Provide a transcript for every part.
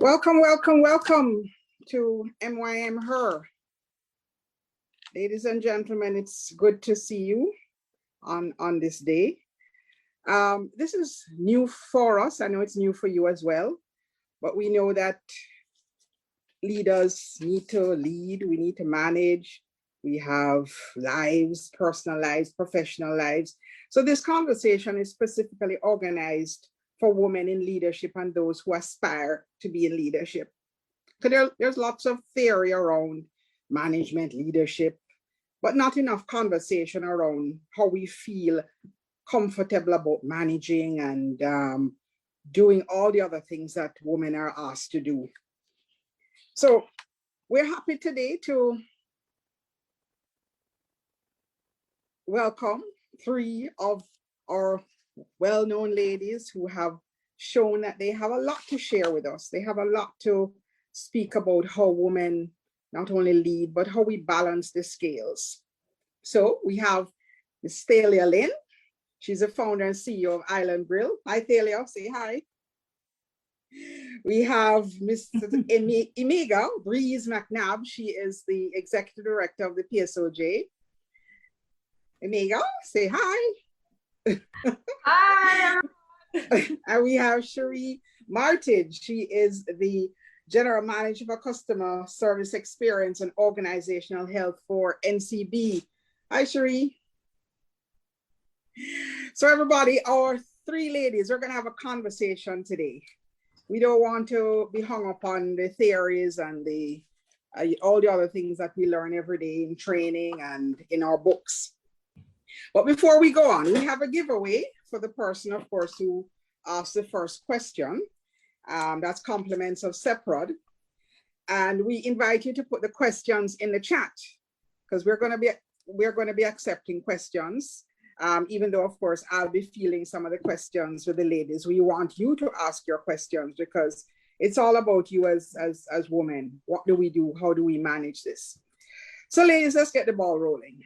Welcome, welcome, welcome to MYM-Her. Ladies and gentlemen, it's good to see you on this day. This is new for us. I know it's new for you as well, but we know that leaders need to lead, we need to manage. We have lives, personal lives, professional lives. So this conversation is specifically organized for women in leadership and those who aspire to be in leadership. So there's lots of theory around management, leadership, but not enough conversation around how we feel comfortable about managing and doing all the other things that women are asked to do. So we're happy today to welcome three of our well-known ladies who have shown that they have a lot to share with us. They have a lot to speak about how women not only lead, but how we balance the scales. So we have Ms. Thalia Lynn. She's the founder and CEO of Island Grill. Hi, Thalia, say hi. We have Ms. Imega Breese McNab. She is the Executive Director of the PSOJ. Imega, say hi. Hi. And we have Sheree Martin. She is the General Manager for Customer Service Experience and Organizational Health for NCB. Hi, Sheree. So everybody, our three ladies, we're going to have a conversation today. We don't want to be hung up on the theories and all the other things that we learn every day in training and in our books. But before we go on, we have a giveaway for the person, of course, who asked the first question. That's compliments of Seprod. And we invite you to put the questions in the chat because we're going to be accepting questions. Even though, of course, I'll be fielding some of the questions with the ladies. We want you to ask your questions because it's all about you as women. What do we do? How do we manage this? So ladies, let's get the ball rolling.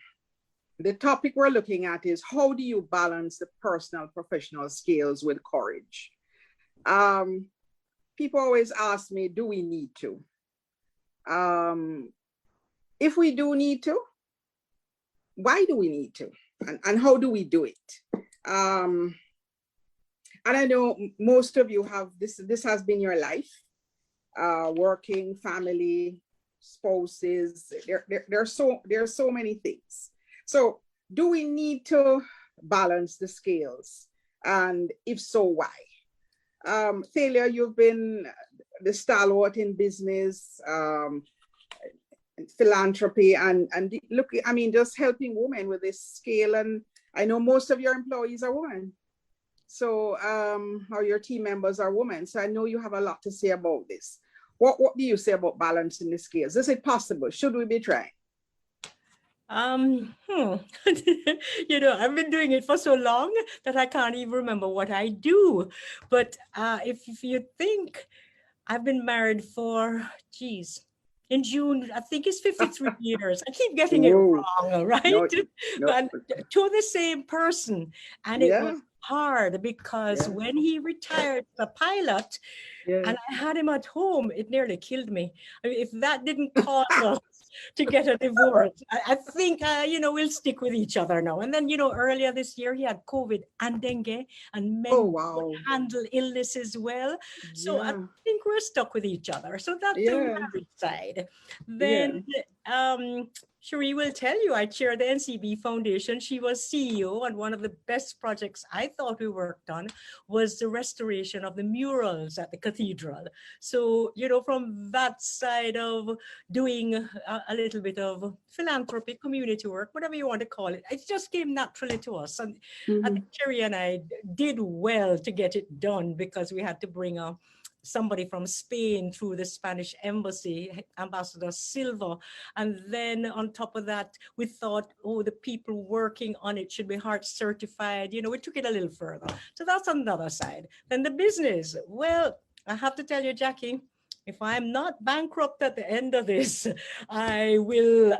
The topic we're looking at is how do you balance the personal professional skills with courage? People always ask me, do we need to? If we do need to, why do we need to? And how do we do it? And I know most of you have this has been your life, working, family, spouses, there's so many things. So do we need to balance the scales? And if so, why? Thalia, you've been the stalwart in business, philanthropy, and look, I mean, just helping women with this scale. And I know most of your employees are women. So, or your team members are women. So I know you have a lot to say about this. What do you say about balancing the scales? Is it possible? Should we be trying? You know, I've been doing it for so long that I can't even remember what I do. But if you think I've been married for, in June, I think it's 53 years. I keep getting it wrong, right? No. But to the same person. And it was hard because when he retired as a pilot, and I had him at home, it nearly killed me. I mean, if that didn't cause us to get a divorce, I think, we'll stick with each other now. And then, earlier this year, he had COVID and dengue, and men could handle illness as well. So I think we're stuck with each other. So that's the marriage side. Then Sheree will tell you, I chair the NCB Foundation. She was CEO, and one of the best projects I thought we worked on was the restoration of the murals at the cathedral. So, from that side of doing a little bit of philanthropy, community work, whatever you want to call it, it just came naturally to us. And I think Sheree and I did well to get it done because we had to bring somebody from Spain through the Spanish embassy, Ambassador Silva. And then on top of that, we thought, the people working on it should be heart certified. We took it a little further. So that's on the other side. Then the business. Well, I have to tell you, Jackie, if I'm not bankrupt at the end of this, I will,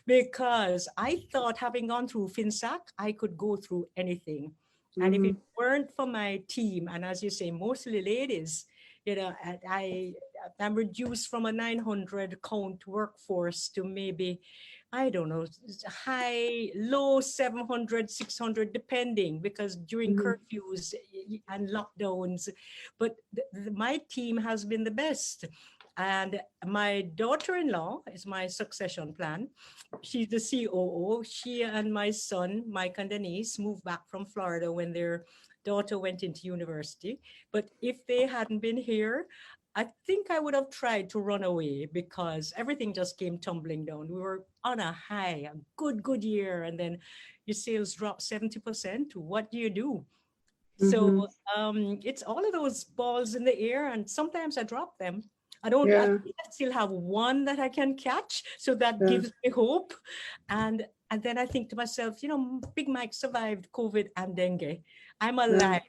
because I thought having gone through FinSAC, I could go through anything. And if it weren't for my team, and as you say, mostly ladies, You know, and I'm reduced from a 900 count workforce to maybe, I don't know, low 700, 600, depending, because during curfews and lockdowns, but my team has been the best. And my daughter-in-law is my succession plan. She's the COO. She and my son, Mike and Denise, moved back from Florida when their daughter went into university. But if they hadn't been here, I think I would have tried to run away because everything just came tumbling down. We were on a high, a good year, and then your sales dropped 70%. What do you do? So it's all of those balls in the air, and sometimes I drop them. I still have one that I can catch, so that gives me hope. And then I think to myself, you know, Big Mike survived COVID and dengue. I'm alive.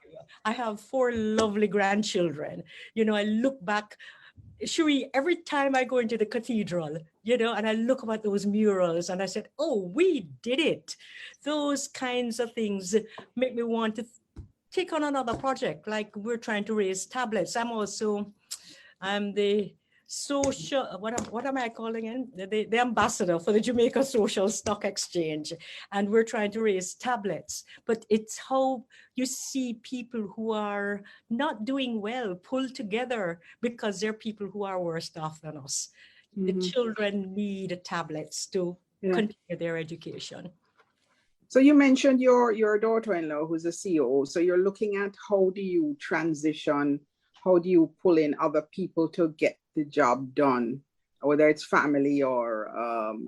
I have 4 lovely grandchildren. You know, I look back, Sheree, every time I go into the cathedral, you know, and I look at those murals and I said, oh, we did it. Those kinds of things make me want to take on another project. Like we're trying to raise tablets. I'm the social, what am I calling it? The ambassador for the Jamaica Social Stock Exchange. And we're trying to raise tablets. But it's how you see people who are not doing well pull together because they're people who are worse off than us. The children need tablets to continue their education. So you mentioned your daughter-in-law who's a CEO. So you're looking at how do you transition, how do you pull in other people to get the job done, whether it's family or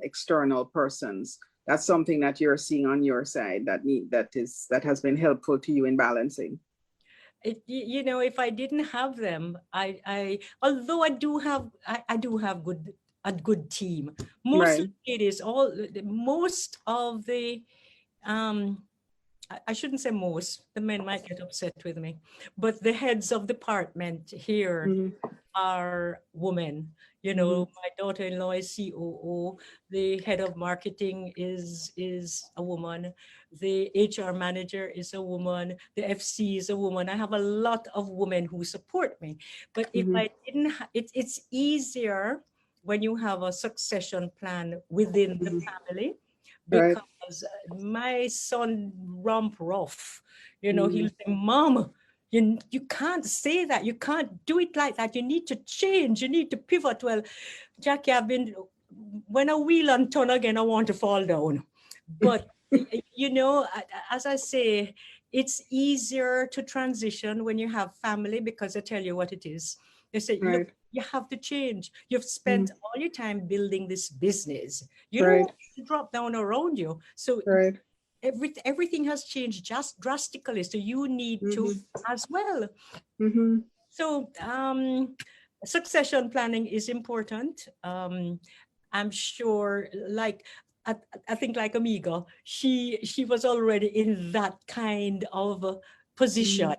external persons. That's something that you're seeing on your side that has been helpful to you in balancing. You know, if I didn't have them, although I do have a good team. Most of it is most of the I shouldn't say most, the men might get upset with me, but the heads of department here are women. You know, my daughter-in-law is COO, the head of marketing is a woman, the HR manager is a woman, the FC is a woman. I have a lot of women who support me. But if I didn't, it's easier when you have a succession plan within the family. Because my son romp rough, you know, he'll say, Mom, you can't say that. You can't do it like that. You need to change. You need to pivot. Well, Jackie, when I wheel and turn again, I want to fall down. But, you know, as I say, it's easier to transition when you have family because they tell you what it is. They say, look, you have to change. You've spent all your time building this business. You don't want to drop down around you. So everything has changed just drastically. So you need to as well. So succession planning is important. I'm sure, like, I think like Imega, she was already in that kind of position.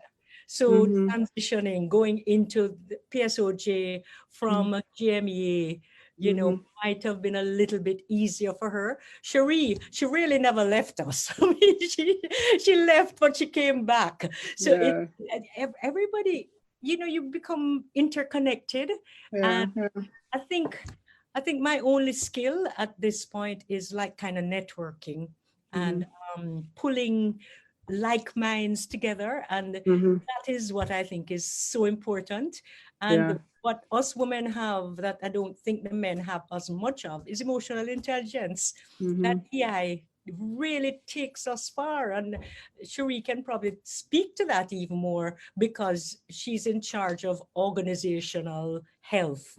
So transitioning, going into the PSOJ from GMEA, you know, might have been a little bit easier for her. Sheree, she really never left us. I mean, she left, but she came back. So everybody, you know, you become interconnected. And I think my only skill at this point is like kind of networking and pulling like minds together, and that is what I think is so important. And what us women have that I don't think the men have as much of is emotional intelligence. That EI really takes us far, and Sheree can probably speak to that even more because she's in charge of organizational health.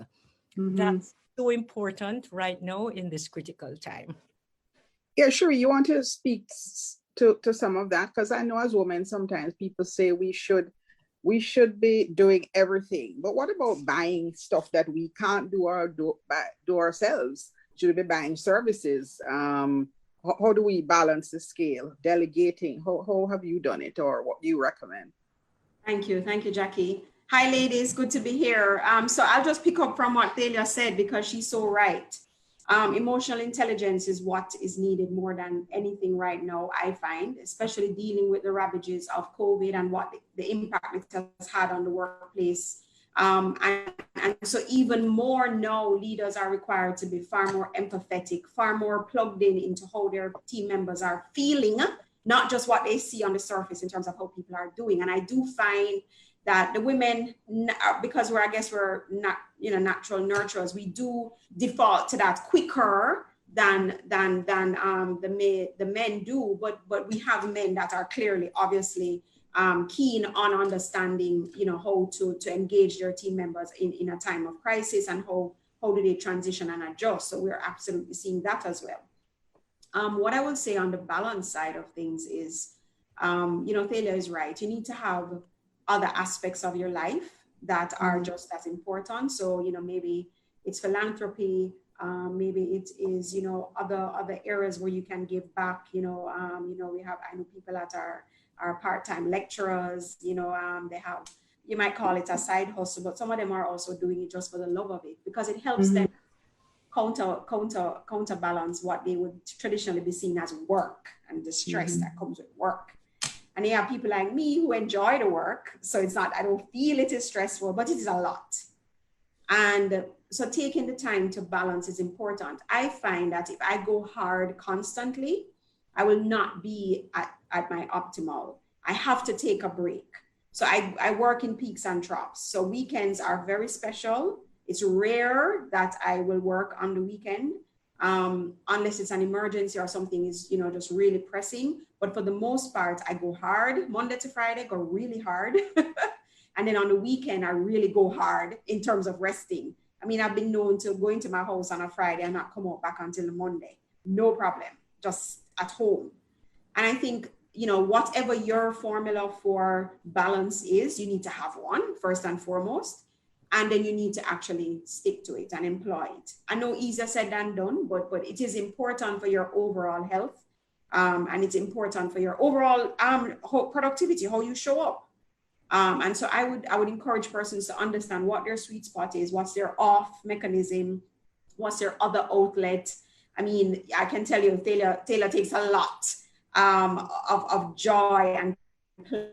That's so important right now in this critical time. Yeah, Sheree, you want to speak to some of that? Because I know as women, sometimes people say we should be doing everything. But what about buying stuff that we can't do ourselves? Should we be buying services? How do we balance the scale? Delegating, how have you done it, or what do you recommend? Thank you, Jackie. Hi, ladies, good to be here. So I'll just pick up from what Thalia said because she's so right. Emotional intelligence is what is needed more than anything right now, I find, especially dealing with the ravages of COVID and what the impact it has had on the workplace And so even more now, leaders are required to be far more empathetic, far more plugged in into how their team members are feeling, not just what they see on the surface in terms of how people are doing. And I do find that the women, because I guess we're not, natural nurturers, we do default to that quicker than the men do. But we have men that are clearly, obviously, keen on understanding, how to engage their team members in a time of crisis, and how do they transition and adjust. So we're absolutely seeing that as well. What I will say on the balance side of things is, Thalia is right. You need to have other aspects of your life that are just as important. So, maybe it's philanthropy, maybe it is, other areas where you can give back. I know people that are part-time lecturers, they have, you might call it a side hustle, but some of them are also doing it just for the love of it, because it helps them counterbalance what they would traditionally be seen as work and the stress that comes with work. And you have people like me who enjoy the work. So it's not, I don't feel it is stressful, but it is a lot. And so taking the time to balance is important. I find that if I go hard constantly, I will not be at my optimal. I have to take a break. So I work in peaks and troughs. So weekends are very special. It's rare that I will work on the weekend, unless it's an emergency or something is, just really pressing. But for the most part, I go hard. Monday to Friday, go really hard. And then on the weekend, I really go hard in terms of resting. I mean, I've been known to go into my house on a Friday and not come out back until the Monday. No problem, just at home. And I think, whatever your formula for balance is, you need to have one first and foremost. And then you need to actually stick to it and employ it. I know easier said than done, but it is important for your overall health. And it's important for your overall productivity, how you show up. And so I would encourage persons to understand what their sweet spot is, what's their off mechanism, what's their other outlet. I mean, I can tell you, Thalia takes a lot of joy and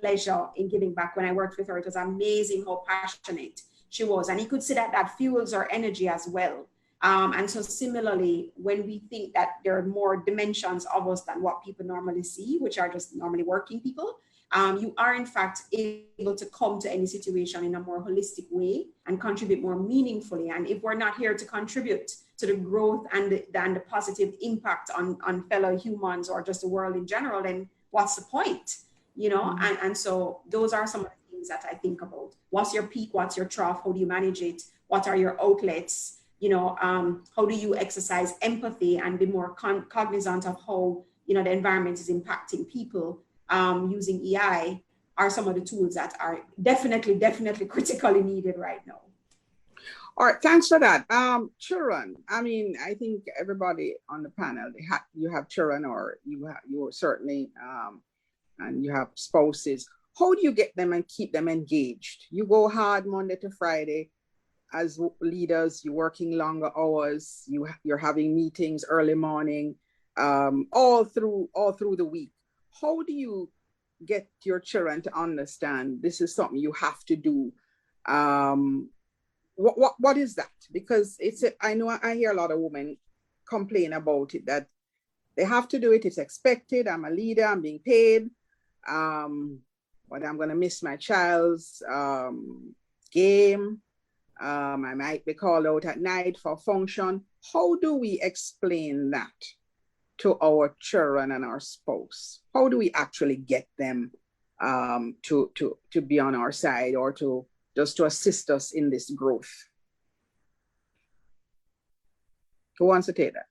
pleasure in giving back. When I worked with her, it was amazing how passionate she was. And you could see that fuels her energy as well. And so similarly, when we think that there are more dimensions of us than what people normally see, which are just normally working people, you are in fact able to come to any situation in a more holistic way and contribute more meaningfully. And if we're not here to contribute to the growth and the positive impact on fellow humans or just the world in general, then what's the point? And so those are some of the things that I think about. What's your peak? What's your trough? How do you manage it? What are your outlets? How do you exercise empathy and be more cognizant of how, the environment is impacting people using EI are some of the tools that are definitely critically needed right now. All right, thanks for that. Children, I mean, I think everybody on the panel, you have children, or you are certainly, and you have spouses. How do you get them and keep them engaged? You go hard Monday to Friday. As leaders, you're working longer hours. You're having meetings early morning, all through the week. How do you get your children to understand this is something you have to do? What is that? Because I know I hear a lot of women complain about it, that they have to do it. It's expected. I'm a leader. I'm being paid. But I'm going to miss my child's game. I might be called out at night for function. How do we explain that to our children and our spouse? How do we actually get them to be on our side, or to assist us in this growth? Who wants to take that?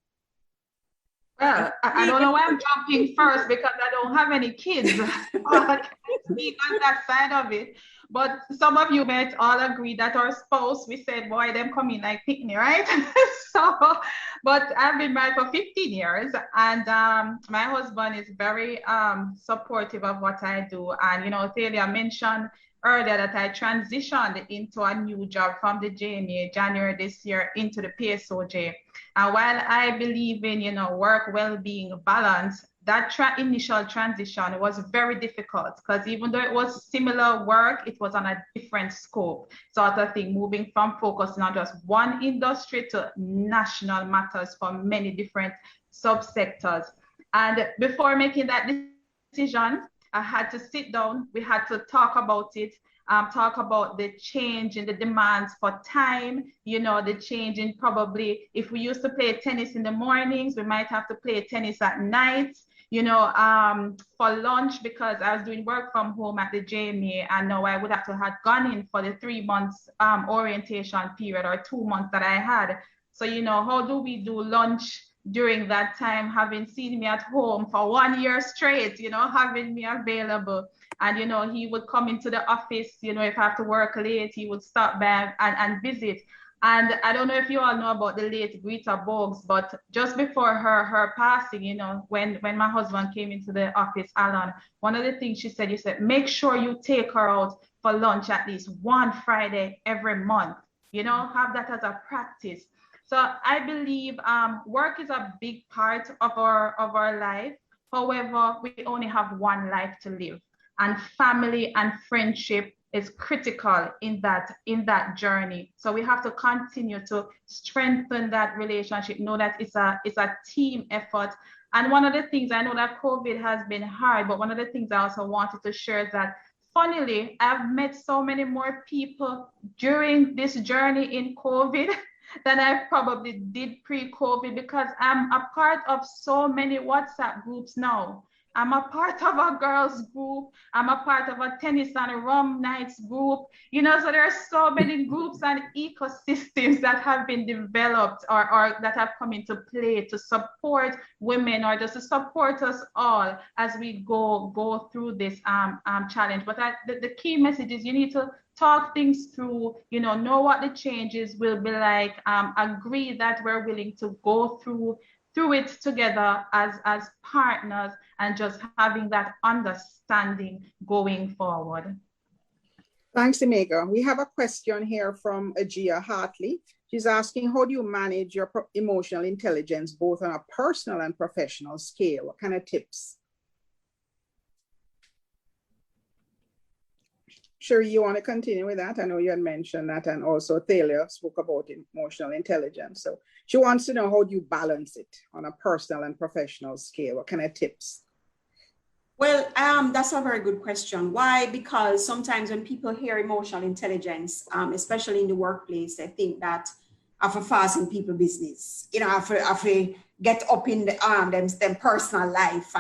Well, I don't know why I'm jumping first, because I don't have any kids. I can't speak on that side of it. But some of you might all agree that our spouse, we said, boy, them come in like picnic, right? But I've been married for 15 years, and my husband is very supportive of what I do. And, Thalia mentioned earlier that I transitioned into a new job from the JMA January this year into the PSOJ. And while I believe in, you know, work, well-being, balance, that initial transition was very difficult because even though it was similar work, it was on a different scope sort of thing, moving from focusing on just one industry to national matters for many different subsectors. And before making that decision, I had to sit down, we had to talk about it, talk about the change in the demands for time, you know, the change in probably, if we used to play tennis in the mornings, we might have to play tennis at night, you know, for lunch, because I was doing work from home at the JMA, and now I would have to have gone in for the 3 months orientation period or 2 months that I had. So, you know, how do we do lunch during that time, having seen me at home for 1 year straight, you know, having me available. And, you know, he would come into the office, you know, if I have to work late, he would stop by and visit. And I don't know if you all know about the late Greta Bogues, but just before her passing, you know, when my husband came into the office, Alan, one of the things she said, you said, make sure you take her out for lunch at least one Friday every month, you know, have that as a practice. So I believe work is a big part of our life. However, we only have one life to live, and family and friendship is critical in that journey. So we have to continue to strengthen that relationship, know that it's a team effort. And one of the things, I know that COVID has been hard, but one of the things I also wanted to share is that, funnily, I've met so many more people during this journey in COVID than I probably did pre-COVID, because I'm a part of so many WhatsApp groups now. I'm a part of a girls group. I'm a part of a tennis and rum nights group. You know, so there are so many groups and ecosystems that have been developed or that have come into play to support women, or just to support us all as we go through this challenge. But the key message is you need to talk things through, you know what the changes will be like, agree that we're willing to go through it together as partners, and just having that understanding going forward. Thanks, Imega. We have a question here from Ajia Hartley. She's asking, how do you manage your emotional intelligence, both on a personal and professional scale? What kind of tips? Sheree, you want to continue with that? I know you had mentioned that, and also Thalia spoke about emotional intelligence. So she wants to know, how do you balance it on a personal and professional scale? What kind of tips? Well, that's a very good question. Why? Because sometimes when people hear emotional intelligence, especially in the workplace, they think that of a fast in people business, you know, if they get up in the them personal life,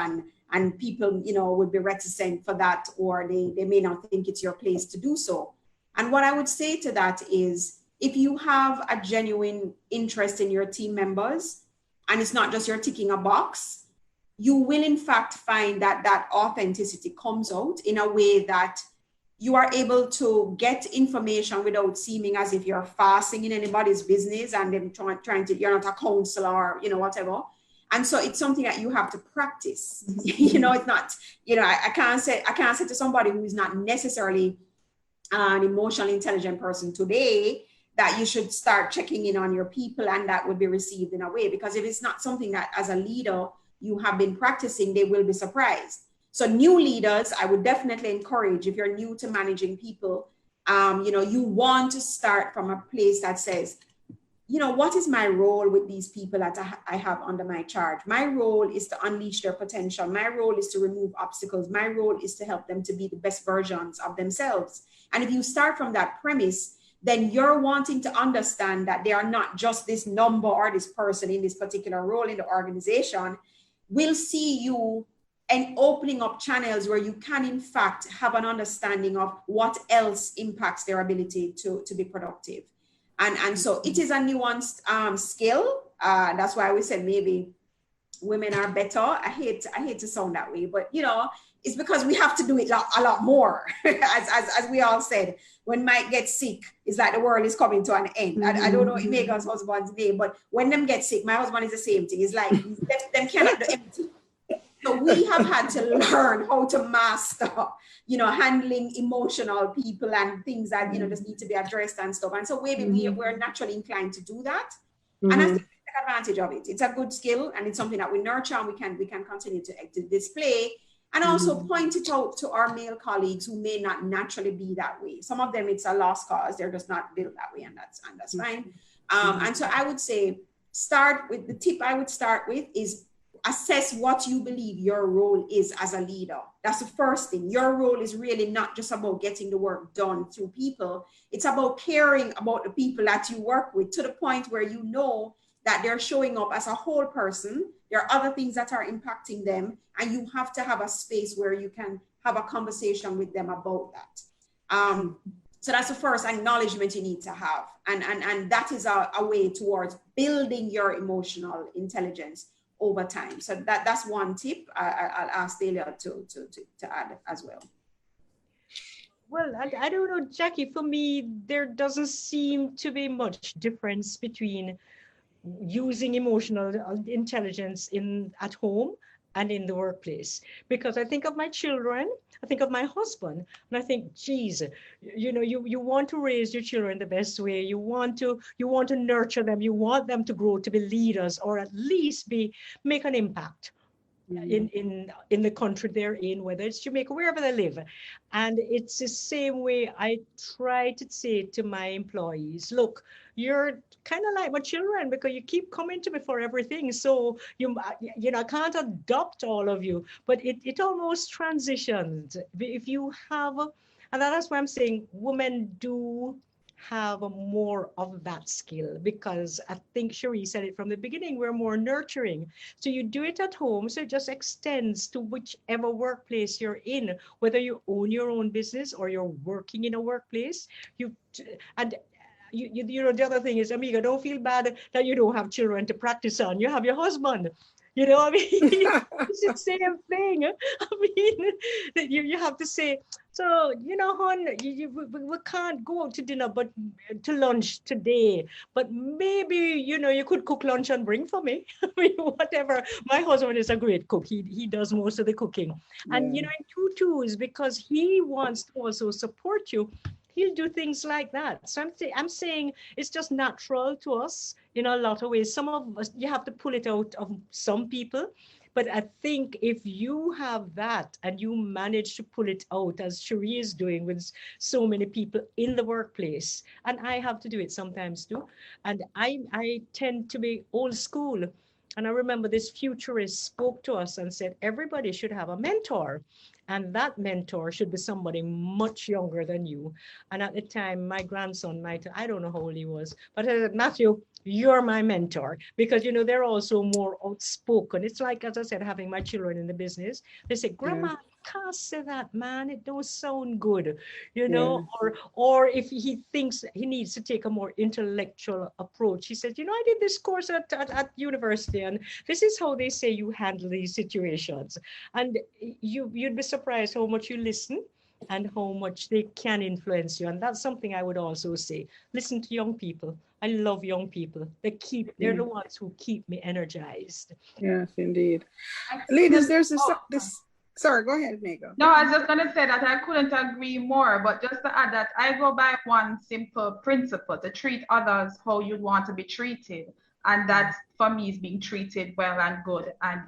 and people, you know, would be reticent for that, or they may not think it's your place to do so. And what I would say to that is, if you have a genuine interest in your team members, and it's not just you're ticking a box, you will in fact find that authenticity comes out in a way that you are able to get information without seeming as if you're fasting in anybody's business and them trying to, you're not a counselor or, you know, whatever. And so it's something that you have to practice. You know, it's not, you know, I can't say to somebody who is not necessarily an emotionally intelligent person today that you should start checking in on your people and that would be received in a way, because if it's not something that as a leader you have been practicing, they will be surprised. So new leaders, I would definitely encourage, if you're new to managing people, you know, you want to start from a place that says, you know, what is my role with these people that I have under my charge? My role is to unleash their potential. My role is to remove obstacles. My role is to help them to be the best versions of themselves. And if you start from that premise, then you're wanting to understand that they are not just this number or this person in this particular role in the organization. We'll see you and opening up channels where you can in fact have an understanding of what else impacts their ability to be productive. And so it is a nuanced skill. That's why we said maybe women are better. I hate to sound that way, but you know, it's because we have to do it a lot more. as we all said, when Mike gets sick, it's like the world is coming to an end. I don't know Imega's husband's name, but when them get sick, my husband is the same thing. It's like them cannot do empty. So we have had to learn how to master, handling emotional people and things that, just need to be addressed and stuff. And so maybe we're naturally inclined to do that. And I think we take advantage of it. It's a good skill, and it's something that we nurture and we can continue to display, and also point it out to our male colleagues who may not naturally be that way. Some of them, it's a lost cause. They're just not built that way, and that's fine. And so I would say, the tip I would start with is assess what you believe your role is as a leader. That's the first thing. Your role is really not just about getting the work done through people. It's about caring about the people that you work with, to the point where you know that they're showing up as a whole person. There are other things that are impacting them, and you have to have a space where you can have a conversation with them about that. So that's the first acknowledgement you need to have. And that is a way towards building your emotional intelligence over time. So that's one tip. I'll ask Thalia to add as well. Well, I don't know, Jackie, for me, there doesn't seem to be much difference between using emotional intelligence at home and in the workplace, because I think of my children, I think of my husband, and I think, geez, you want to raise your children the best way. You want to nurture them. You want them to grow to be leaders, or at least make an impact in the country they're in, whether it's Jamaica, wherever they live. And it's the same way I try to say to my employees, look, you're kind of like my children, because you keep coming to me for everything. So I can't adopt all of you, but it almost transitions. If you have, and that's why I'm saying women do have more of that skill, because I think Sheree said it from the beginning, we're more nurturing. So you do it at home, so it just extends to whichever workplace you're in, whether you own your own business or you're working in a workplace. The other thing is, Imega, don't feel bad that you don't have children to practice on. You have your husband. It's the same thing. You have to say, so, hon, we can't go out to dinner, but to lunch today. But maybe, you could cook lunch and bring for me. Whatever. My husband is a great cook. He does most of the cooking. Yeah. And, in two-twos, because he wants to also support you, he'll do things like that. So I'm saying it's just natural to us in a lot of ways. Some of us, you have to pull it out of some people. But I think if you have that and you manage to pull it out, as Sheree is doing with so many people in the workplace, and I have to do it sometimes too, and I tend to be old school. And I remember this futurist spoke to us and said, everybody should have a mentor. And that mentor should be somebody much younger than you. And at the time, my grandson I don't know how old he was, but I said, Matthew, you're my mentor, because, they're also more outspoken. It's like, as I said, having my children in the business. They say, Grandma, can't say that, man. It don't sound good, or if he thinks he needs to take a more intellectual approach, he says, I did this course at university, and this is how they say you handle these situations. And you'd be surprised how much you listen and how much they can influence you. And that's something I would also say. Listen to young people. I love young people. They're the ones who keep me energized. Yes, indeed. Ladies, there's this. Sorry, go ahead, Imega. No, I was just going to say that I couldn't agree more, but just to add that I go by one simple principle: to treat others how you want to be treated. And that, for me, is being treated well and good. And,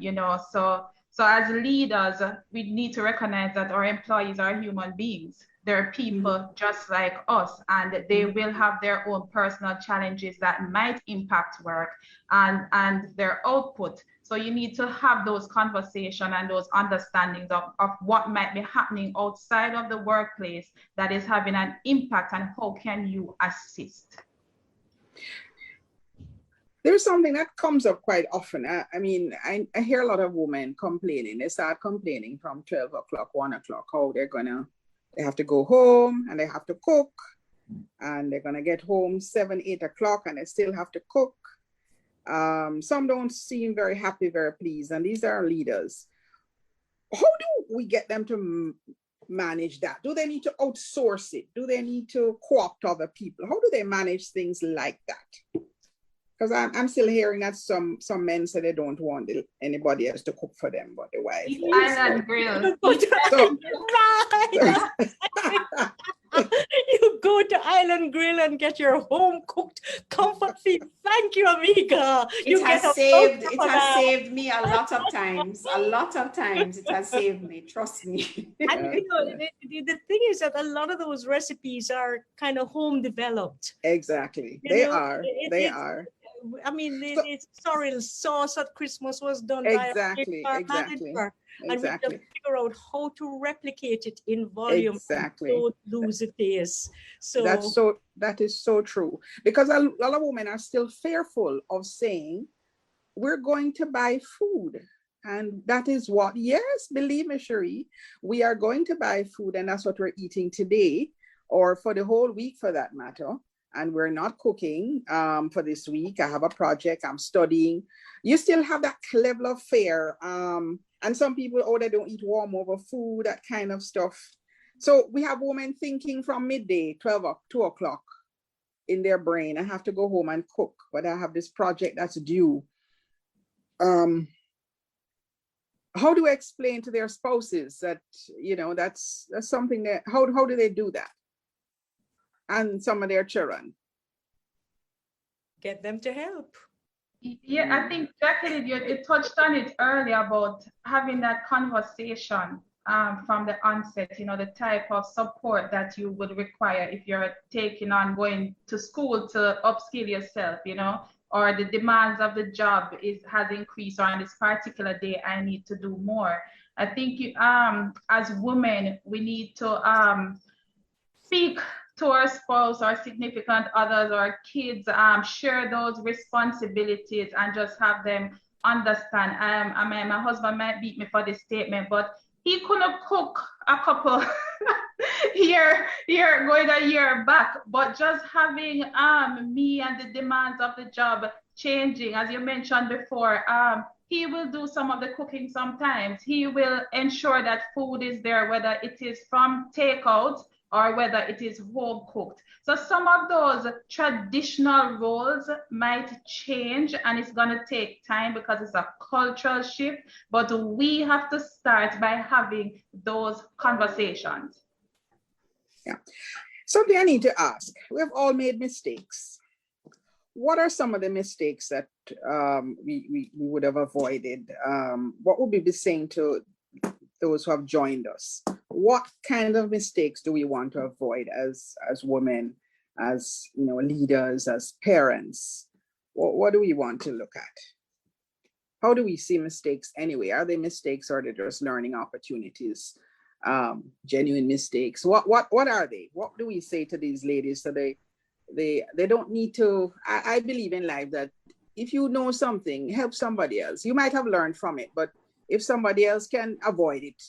so as leaders, we need to recognize that our employees are human beings. They're people just like us, and they will have their own personal challenges that might impact work and their output. So you need to have those conversations and those understandings of what might be happening outside of the workplace that is having an impact, and how can you assist? There's something that comes up quite often. I hear a lot of women complaining. They start complaining from 12 o'clock, 1 o'clock, how they have to go home and they have to cook, and they're going to get home 7, 8 o'clock and they still have to cook. Some don't seem very happy, very pleased, and these are leaders. How do we get them to manage that? Do they need to outsource it? Do they need to co-opt other people? How do they manage things like that? Because I'm still hearing that some men say they don't want anybody else to cook for them, but the wife. Island Grill. So, Right. You go to Island Grill and get your home cooked comfort food. Thank you, Imega. It has saved me a lot of times. A lot of times it has saved me. Trust me. And you know, the thing is that a lot of those recipes are kind of home developed. Exactly. You They know, are. They are. I mean, So- it's sorrel sauce at Christmas was done Exactly, by a exactly, manager, and we exactly. just figure out how to replicate it in volume. Exactly. Don't lose the taste. So That is so true, because a lot of women are still fearful of saying we're going to buy food, and that is what, yes, believe me, Sheree, we are going to buy food, and that's what we're eating today, or for the whole week for that matter. And we're not cooking for this week. I have a project, I'm studying. You still have that level of fear. And some people, oh, they don't eat warm over food, that kind of stuff. So we have women thinking from midday, 2 o'clock in their brain, I have to go home and cook, but I have this project that's due. How do I explain to their spouses that, you know, that's something that, how do they do that? And some of their children. get them to help. Yeah, I think Jacqueline, you touched on it earlier about having that conversation from the onset, you know, the type of support that you would require if you're taking on going to school to upskill yourself, you know, or the demands of the job has increased, or on this particular day I need to do more. I think as women, we need to speak to our spouse, our significant others, or kids, share those responsibilities and just have them understand. I mean, my husband might beat me for this statement, but he couldn't cook a couple going a year back, but just having me and the demands of the job changing, as you mentioned before, he will do some of the cooking sometimes. He will ensure that food is there, whether it is from takeout or whether it is home cooked. So some of those traditional roles might change, and it's gonna take time because it's a cultural shift, but we have to start by having those conversations. Yeah. Something I need to ask, we've all made mistakes. What are some of the mistakes that we would have avoided? What would we be saying to those who have joined us? What kind of mistakes do we want to avoid as women, as, you know, leaders, as parents? What do we want to look at? How do we see mistakes anyway? Are they mistakes, or are they just learning opportunities? Genuine mistakes? What are they? What do we say to these ladies so they don't need to? I believe in life that if you know something, help somebody else. You might have learned from it, but if somebody else can avoid it,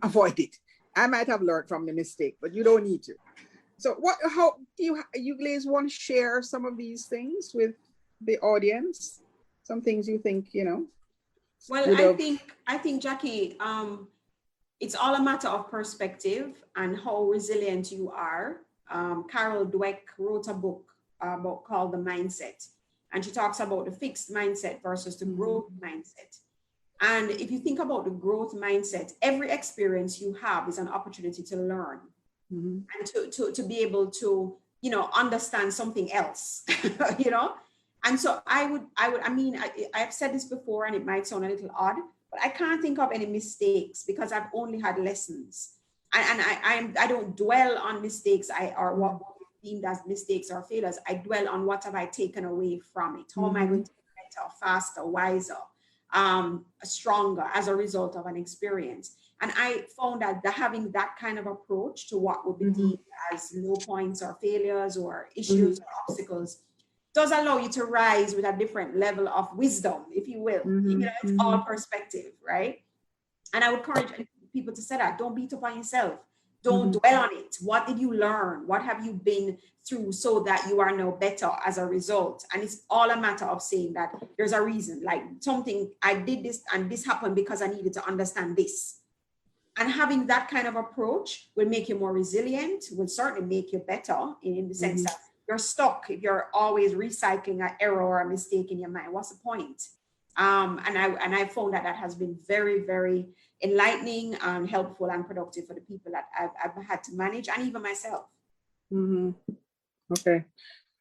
avoid it. I might have learned from the mistake, but you don't need to. So how do you ladies want to share some of these things with the audience? Some things you think, you know? Well, I think Jackie, it's all a matter of perspective and how resilient you are. Carol Dweck wrote a book called The Mindset, and she talks about the fixed mindset versus the growth mindset. And if you think about the growth mindset, every experience you have is an opportunity to learn and to be able to, you know, understand something else, you know? And so I've said this before, and it might sound a little odd, but I can't think of any mistakes because I've only had lessons. And I don't dwell on mistakes or what we deemed as mistakes or failures. I dwell on what have I taken away from it. How am I going to be better, faster, wiser, stronger as a result of an experience? And I found that having that kind of approach to what would be deemed as low points or failures or issues or obstacles does allow you to rise with a different level of wisdom, if you will. You know, it's all perspective, right? And I would encourage people to say that. Don't beat up on yourself. Don't dwell on it. What did you learn? What have you been through so that you are now better as a result? And it's all a matter of saying that there's a reason, like something, I did this and this happened because I needed to understand this. And having that kind of approach will make you more resilient, will certainly make you better in the sense that you're stuck, if you're always recycling an error or a mistake in your mind. What's the point? And I found that has been very, very enlightening and helpful and productive for the people that I've had to manage, and even myself. Okay.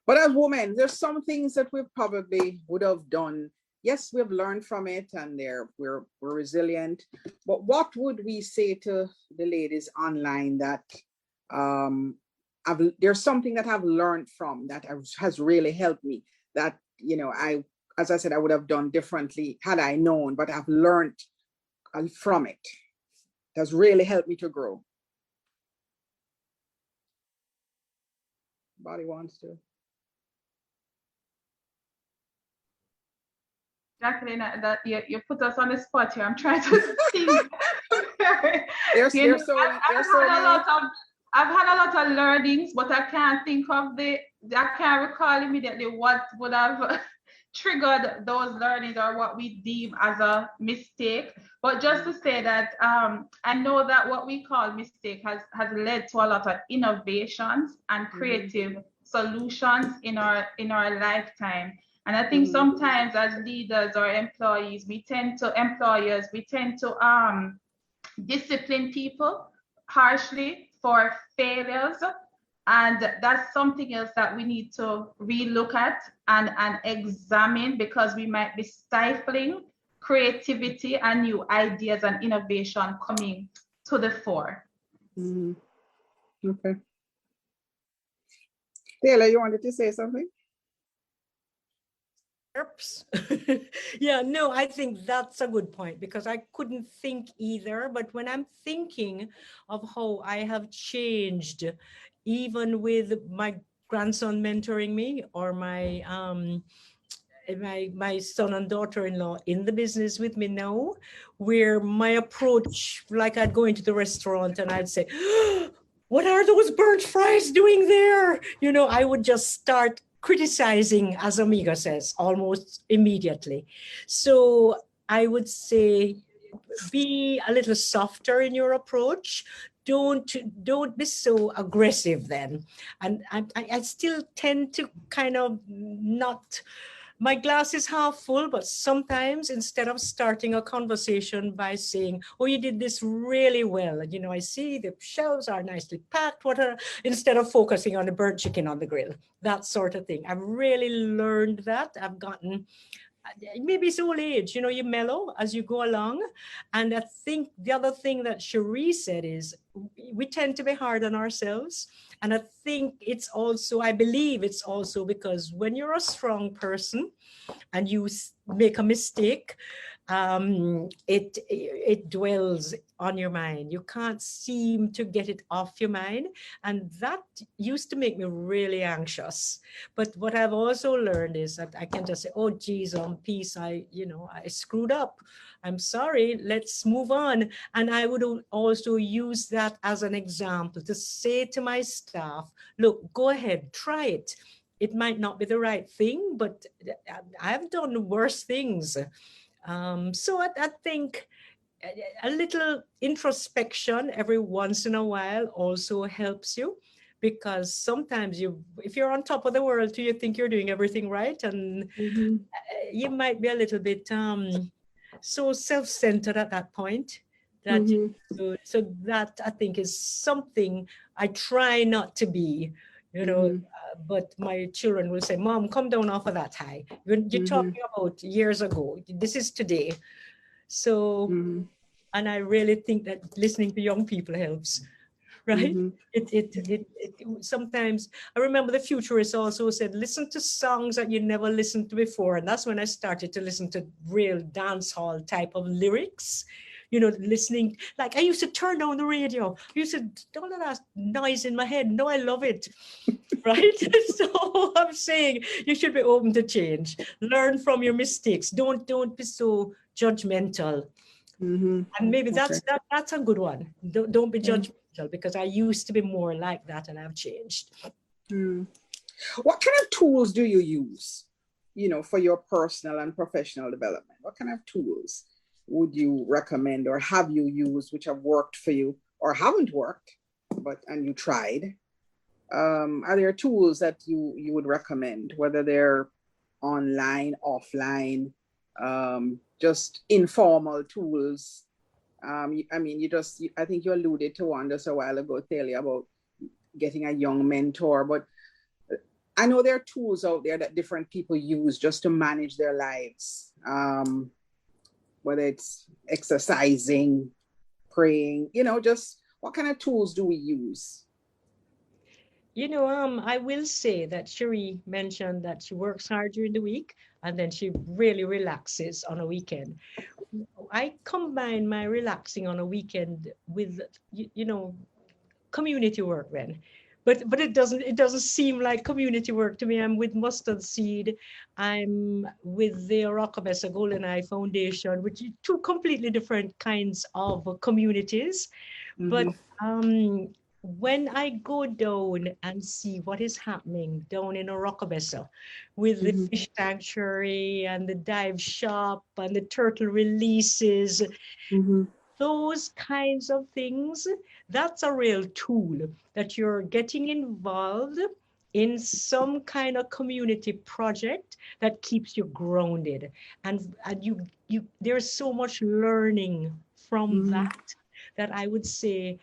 But as women, there's some things that we probably would have done. Yes, we've learned from it, and we're resilient. But what would we say to the ladies online that there's something that I've learned from that has really helped me, that, as I said, I would have done differently had I known, but I've learned from it. It has really helped me to grow. Body wants to. Jacqueline, that you put us on the spot here. I'm trying to think. I've had a lot of learnings, but I can't think of I can't recall immediately what would have triggered those learnings or what we deem as a mistake. But just to say that I know that what we call mistake has led to a lot of innovations and creative solutions in our lifetime. And I think sometimes as leaders or employees, we tend to discipline people harshly for failures. And that's something else that we need to relook at and examine, because we might be stifling creativity and new ideas and innovation coming to the fore. Okay. Thalia, you wanted to say something? Yeah, no, I think that's a good point, because I couldn't think either. But when I'm thinking of how I have changed, even with my grandson mentoring me, or my son and daughter-in-law in the business with me now, where my approach, like I'd go into the restaurant and I'd say, what are those burnt fries doing there? I would just start criticizing, as Imega says, almost immediately. So I would say, be a little softer in your approach. Don't be so aggressive then. And I still tend to kind of not, my glass is half full, but sometimes instead of starting a conversation by saying, oh, you did this really well, and I see the shelves are nicely packed, instead of focusing on the burnt chicken on the grill, that sort of thing. I've really learned that. I've gotten, maybe it's old age, you mellow as you go along. And I think the other thing that Sheree said is we tend to be hard on ourselves. And I think I believe it's also because when you're a strong person and you make a mistake, it dwells on your mind. You can't seem to get it off your mind. And that used to make me really anxious. But what I've also learned is that I can just say, oh, geez, on peace, I screwed up. I'm sorry, let's move on. And I would also use that as an example to say to my staff, look, go ahead, try it. It might not be the right thing, but I've done worse things. So I think a little introspection every once in a while also helps you, because sometimes if you're on top of the world, you think you're doing everything right, and you might be a little bit so self-centered at that point that so that I think is something I try not to be. But my children will say, Mom, come down off of that high. You're talking about years ago. This is today. So, and I really think that listening to young people helps, right? It sometimes, I remember the futurists also said, listen to songs that you never listened to before. And that's when I started to listen to real dance hall type of lyrics. Listening, like I used to turn down the radio. I used to, all of that noise in my head. No, I love it, right? So I'm saying you should be open to change. Learn from your mistakes. Don't be so judgmental. And maybe that's a good one. Don't be judgmental, because I used to be more like that and I've changed. What kind of tools do you use, for your personal and professional development? What kind of tools would you recommend, or have you used, which have worked for you or haven't worked, and you tried? are there tools that you would recommend, whether they're online, offline, just informal tools? I mean, I think you alluded to one just a while ago, Thalia, about getting a young mentor, but I know there are tools out there that different people use just to manage their lives, whether it's exercising, praying, just what kind of tools do we use? I will say that Sheree mentioned that she works hard during the week and then she really relaxes on a weekend. I combine my relaxing on a weekend with, community work then. But it doesn't seem like community work to me. I'm with Mustard Seed. I'm with the Rockabessa Golden Eye Foundation, which is two completely different kinds of communities. Mm-hmm. But when I go down and see what is happening down in Rockabessa with the fish sanctuary and the dive shop and the turtle releases, those kinds of things, that's a real tool that you're getting involved in some kind of community project that keeps you grounded. And you there's so much learning from that I would say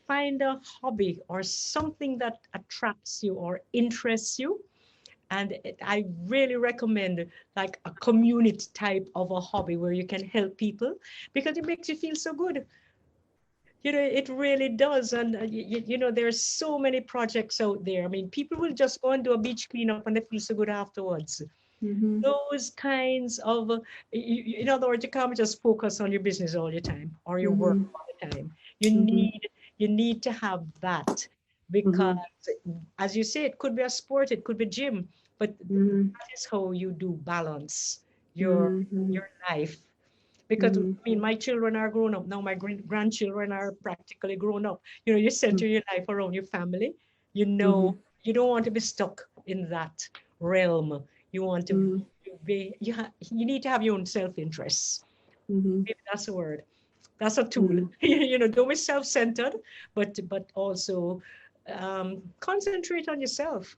find a hobby or something that attracts you or interests you. And I really recommend like a community type of a hobby where you can help people because it makes you feel so good. It really does. And, there's so many projects out there. I mean, people will just go and do a beach cleanup and they feel so good afterwards. Those kinds of, in other words, you can't just focus on your business all the time or your work all the time. You need to have that because, as you say, it could be a sport, it could be gym, but that is how you do balance your life. Because my children are grown up now, my grandchildren are practically grown up. You center your life around your family. You don't want to be stuck in that realm. You want to be. You need to have your own self-interest. Maybe that's a word. That's a tool. Don't be self-centered, but also concentrate on yourself.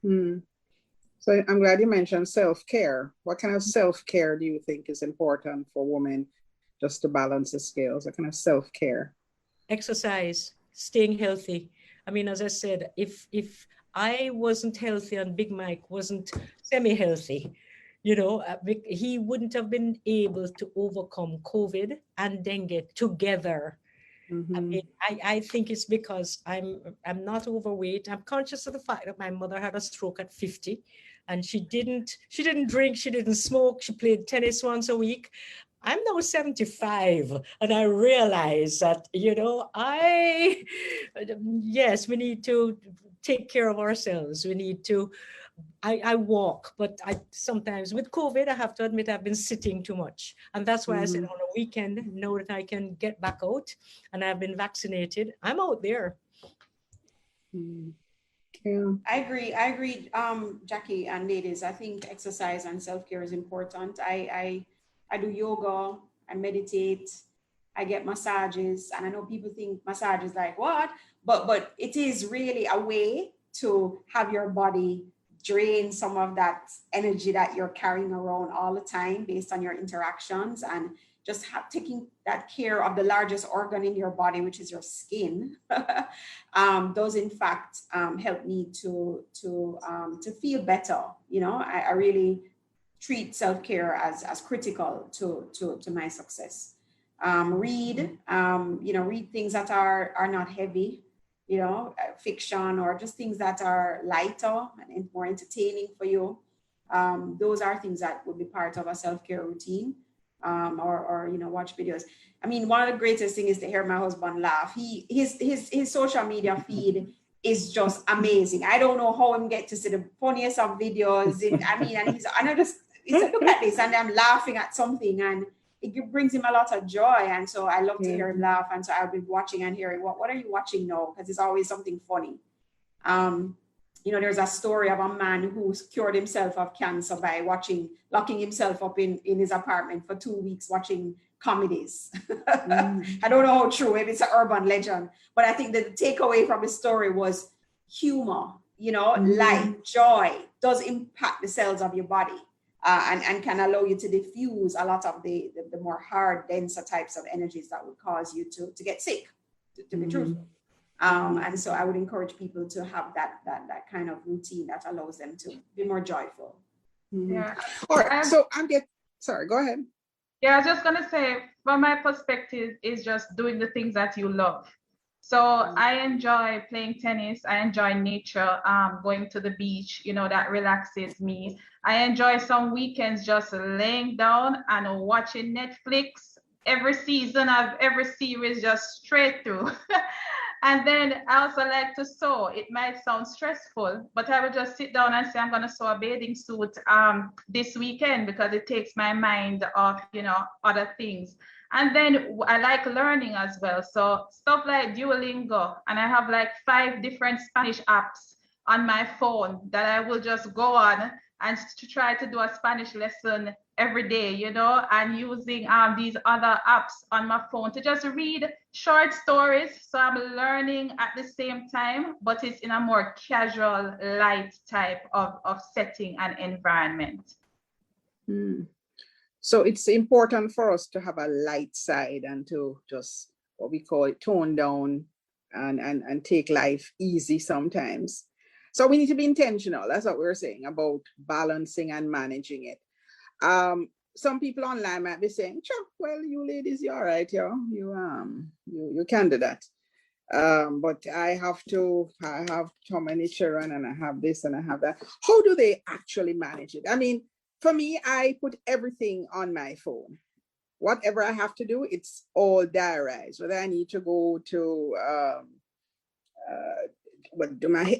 So I'm glad you mentioned self-care. What kind of self-care do you think is important for women just to balance the scales? What kind of self-care? Exercise, staying healthy. I mean, as I said, if I wasn't healthy and Big Mike wasn't semi-healthy, he wouldn't have been able to overcome COVID and dengue together. I mean, I think it's because I'm not overweight. I'm conscious of the fact that my mother had a stroke at 50 and she didn't drink, she didn't smoke, she played tennis once a week. I'm now 75 and I realize that, yes, we need to take care of ourselves. We need to, I walk, but sometimes with COVID, I have to admit I've been sitting too much. And that's why I said on a weekend, now that I can get back out and I've been vaccinated, I'm out there. Yeah. I agree, Jackie and ladies. I think exercise and self-care is important. I do yoga, I meditate, I get massages, and I know people think massage is like what, but it is really a way to have your body drain some of that energy that you're carrying around all the time based on your interactions, and just taking that care of the largest organ in your body, which is your skin. Those in fact help me to feel better. I really treat self-care as critical to my success. Read things that are not heavy, fiction, or just things that are lighter and more entertaining for you. Those are things that would be part of a self-care routine. Or watch videos. I mean, one of the greatest things is to hear my husband laugh. His social media feed is just amazing. I don't know how him get to see the funniest of videos. He said, look at this, and I'm laughing at something, and it brings him a lot of joy. And so I love to hear him laugh. And so I'll be watching and hearing what are you watching now? Because it's always something funny. There's a story of a man who cured himself of cancer by locking himself up in his apartment for 2 weeks watching comedies. I don't know how true, maybe it's an urban legend, but I think the takeaway from the story was humor, you know, light, joy does impact the cells of your body and can allow you to diffuse a lot of the more hard, denser types of energies that would cause you to get sick, to be truthful. And so I would encourage people to have that kind of routine that allows them to be more joyful. Yeah. All right. So sorry, go ahead. Yeah, I was just gonna say, from my perspective, is just doing the things that you love. So I enjoy playing tennis. I enjoy nature, going to the beach, you know, that relaxes me. I enjoy some weekends just laying down and watching Netflix, every season of every series just straight through. And then I also like to sew. It might sound stressful, but I would just sit down and say, I'm going to sew a bathing suit this weekend because it takes my mind off, you know, other things. And then I like learning as well. So stuff like Duolingo, and I have like 5 different Spanish apps on my phone that I will just go on and to try to do a Spanish lesson every day, you know, and using these other apps on my phone to just read short stories. So I'm learning at the same time, but it's in a more casual, light type of setting and environment. So it's important for us to have a light side and to just, what we call it, tone down and take life easy sometimes. So we need to be intentional. That's what we're saying about balancing and managing it. Some people online might be saying, sure, well, you ladies, you're all right, you can do that. But I have so many children and I have this and I have that. How do they actually manage it? I mean, for me, I put everything on my phone. Whatever I have to do, it's all diarized. Whether I need to go to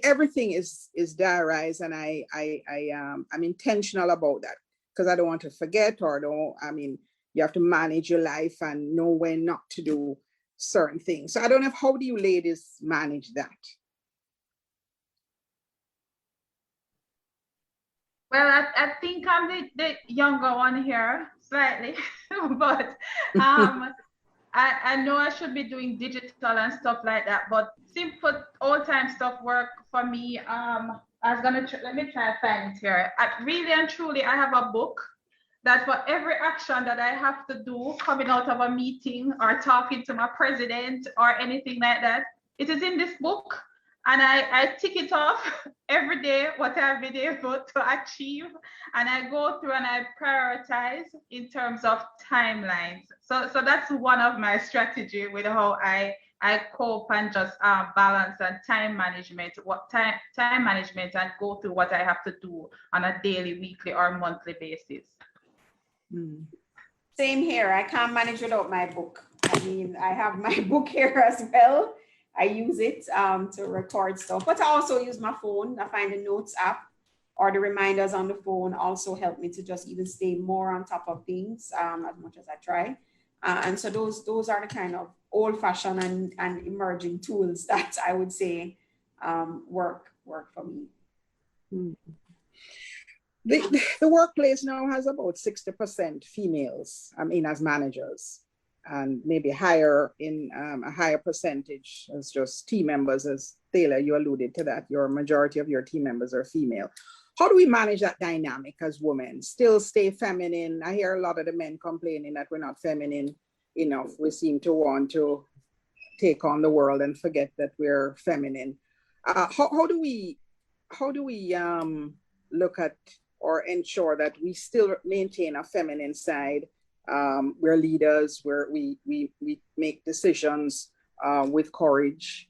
everything is diarized, and I'm intentional about that because I don't want to forget you have to manage your life and know when not to do certain things. So I don't know, how do you ladies manage that? Well, I think I'm the younger one here, slightly, but I know I should be doing digital and stuff like that, but simple old-time stuff work for me. Let me try to find it here. Really and truly, I have a book that for every action that I have to do coming out of a meeting or talking to my president or anything like that, it is in this book. And I tick it off every day, what I've been able to achieve. And I go through and I prioritize in terms of timelines. So that's one of my strategy with how I cope and just balance and time management, time management, and go through what I have to do on a daily, weekly, or monthly basis. Same here. I can't manage without my book. I mean, I have my book here as well. I use it to record stuff, but I also use my phone. I find the notes app or the reminders on the phone also help me to just even stay more on top of things as much as I try. And so those are the kind of old-fashioned and emerging tools that I would say work for me. The workplace now has about 60% females, as managers, and maybe higher in a higher percentage as just team members. As Thalia, you alluded to that, your majority of your team members are female. How do we manage that dynamic as women? Still stay feminine? I hear a lot of the men complaining that we're not feminine enough. We seem to want to take on the world and forget that we're feminine. How do we look at or ensure that we still maintain a feminine side? We're leaders, we make decisions with courage.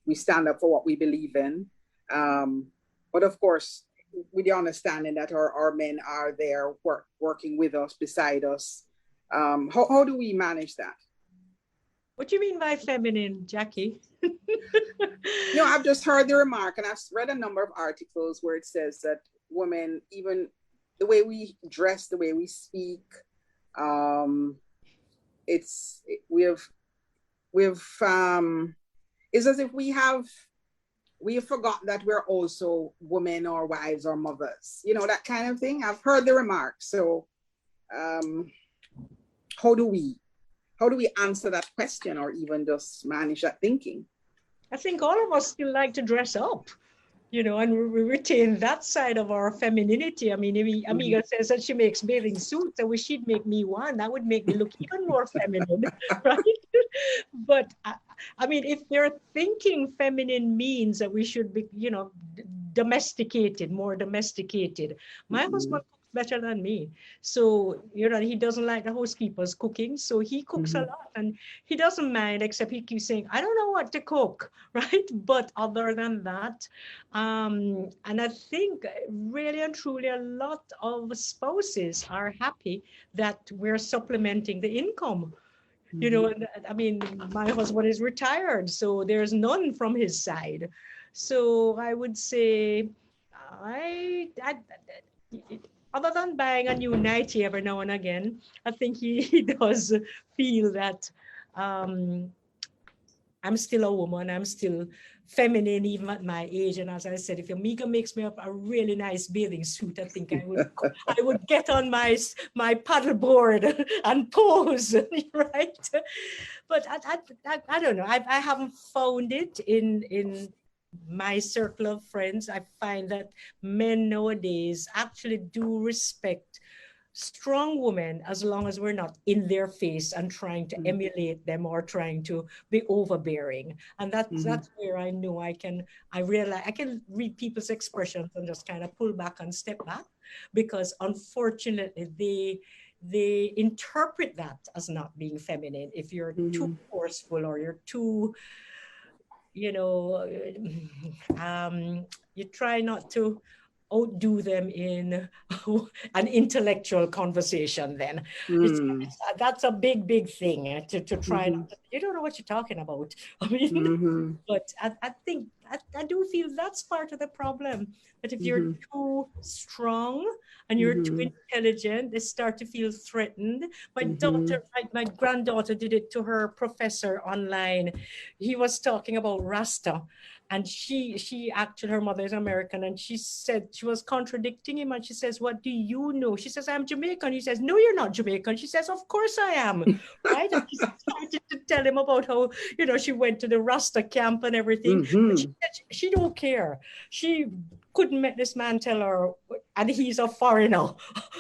We stand up for what we believe in. But of course, with the understanding that our men are there working with us, beside us. How do we manage that? What do you mean by feminine, Jackie? No, I've just heard the remark, and I've read a number of articles where it says that women, even the way we dress, the way we speak, it's as if we have forgotten that we're also women or wives or mothers, that kind of thing. I've heard the remark. So how do we how do we answer that question or even just manage that thinking? I think all of us still like to dress up, and we retain that side of our femininity. I mean, Imega says that she makes bathing suits. I wish she'd make me one. That would make me look even more feminine, right? But I mean, if they're thinking feminine means that we should be, domesticated, more domesticated. My husband cooks better than me. So, he doesn't like the housekeepers cooking. So he cooks a lot and he doesn't mind, except he keeps saying, I don't know what to cook, right? But other than that, and I think really and truly a lot of spouses are happy that we're supplementing the income. And I mean, my husband is retired, so there's none from his side. So I would say, other than buying a new nightie every now and again, I think he does feel that I'm still a woman. I'm still feminine, even at my age. And as I said, if Imega makes me up a really nice bathing suit, I think I would get on my paddleboard and pose, right? But I don't know. I haven't found it in my circle of friends. I find that men nowadays actually do respect strong women as long as we're not in their face and trying to emulate them or trying to be overbearing. And that's where I know I can read people's expressions and just kind of pull back and step back, because unfortunately they interpret that as not being feminine. If you're too forceful or you're too, you try not to outdo them in an intellectual conversation, then that's a big thing to try not to, you don't know what you're talking about. I mean, but I think I do feel that's part of the problem, that if you're too strong and you're too intelligent, they start to feel threatened. My daughter, my granddaughter did it to her professor online. He was talking about Rasta. And she actually, her mother is American, and she said, she was contradicting him, and she says, what do you know? She says, I'm Jamaican. He says, no, you're not Jamaican. She says, of course I am, right? And she started to tell him about how, she went to the Rasta camp and everything. But she said she don't care. She couldn't make this man tell her, and he's a foreigner,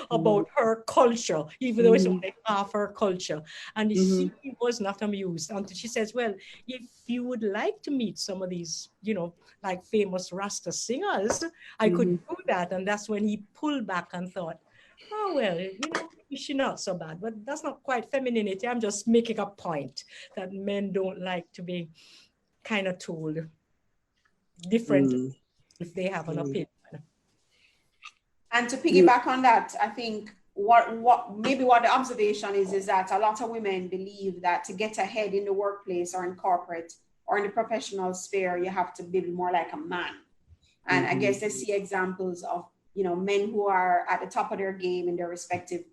about her culture, even though it's only half her culture. And he was not amused until she says, well, if you would like to meet some of these, like famous Rasta singers, I could do that. And that's when he pulled back and thought, oh, well, she's not so bad, but that's not quite femininity. I'm just making a point that men don't like to be kind of told different if they have an opinion. And to piggyback on that, I think what the observation is that a lot of women believe that to get ahead in the workplace or in corporate or in the professional sphere, you have to be more like a man. And I guess they see examples of, men who are at the top of their game in their respective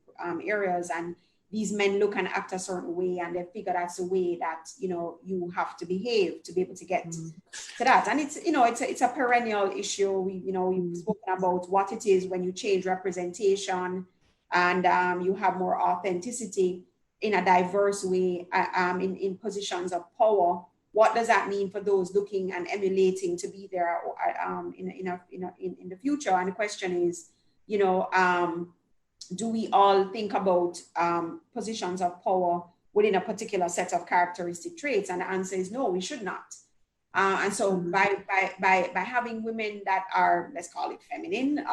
areas, and these men look and act a certain way, and they figure that's the way that, you have to behave to be able to get to that. And it's, it's a perennial issue. We've spoken about what it is when you change representation and you have more authenticity in a diverse way in positions of power. What does that mean for those looking and emulating to be there in the future? And the question is, do we all think about positions of power within a particular set of characteristic traits? And the answer is no, we should not. And so by having women that are, let's call it feminine,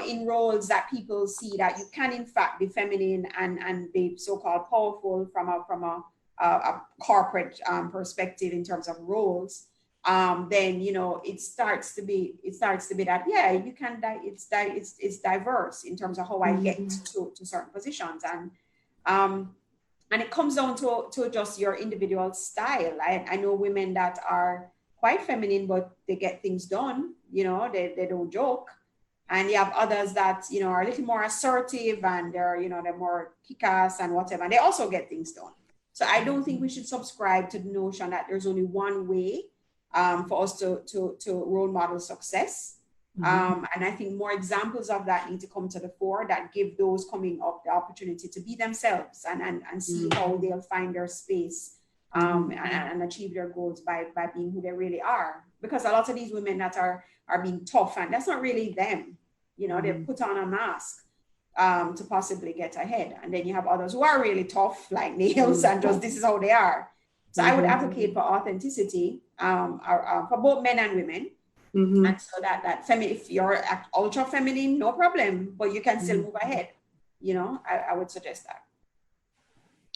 in roles that people see that you can in fact be feminine and be so-called powerful from a corporate perspective in terms of roles, then it starts to be that, yeah, you can, it's diverse in terms of how I get to certain positions, and it comes down to just your individual style. I know women that are quite feminine, but they get things done, they don't joke. And you have others that, are a little more assertive and they're more kick-ass and whatever, and they also get things done. So I don't think we should subscribe to the notion that there's only one way for us to role model success. And I think more examples of that need to come to the fore that give those coming up the opportunity to be themselves and see how they'll find their space and achieve their goals by being who they really are. Because a lot of these women that are being tough, and that's not really them. You know, they've put on a mask to possibly get ahead. And then you have others who are really tough, like nails, and just this is how they are. So I would advocate for authenticity for both men and women. And so that feminine, if you're ultra feminine, no problem, but you can still move ahead. You know, I would suggest that.